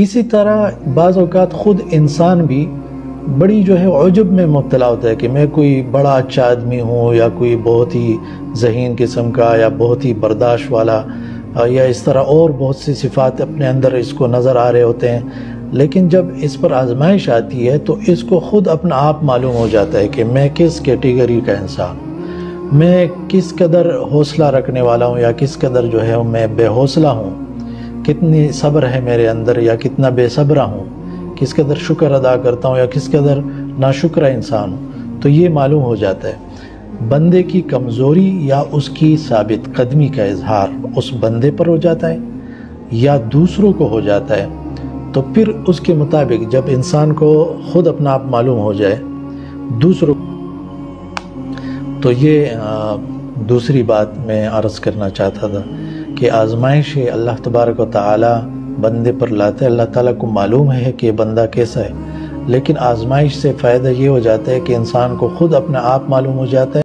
اسی طرح بعض اوقات خود انسان بھی بڑی عجب میں مبتلا ہوتا ہے کہ میں کوئی بڑا اچھا آدمی ہوں، یا کوئی بہت ہی ذہین قسم کا، یا بہت ہی برداشت والا، یا اس طرح اور بہت سی صفات اپنے اندر اس کو نظر آ رہے ہوتے ہیں۔ لیکن جب اس پر آزمائش آتی ہے تو اس کو خود اپنا آپ معلوم ہو جاتا ہے کہ میں کس کیٹیگری کا انسان ہوں، میں کس قدر حوصلہ رکھنے والا ہوں، یا کس قدر میں بے حوصلہ ہوں، کتنی صبر ہے میرے اندر، یا کتنا بے صبرہ ہوں، کس قدر شکر ادا کرتا ہوں، یا کس قدر ناشکرہ انسان ہوں۔ تو یہ معلوم ہو جاتا ہے۔ بندے کی کمزوری یا اس کی ثابت قدمی کا اظہار اس بندے پر ہو جاتا ہے یا دوسروں کو ہو جاتا ہے، تو پھر اس کے مطابق جب انسان کو خود اپنا آپ معلوم ہو جائے دوسروں، تو یہ دوسری بات میں عرض کرنا چاہتا تھا کہ آزمائش اللہ تبارک و تعالی بندے پر لاتا ہے۔ اللہ تعالیٰ کو معلوم ہے کہ بندہ کیسا ہے، لیکن آزمائش سے فائدہ یہ ہو جاتا ہے کہ انسان کو خود اپنا آپ معلوم ہو جاتا ہے۔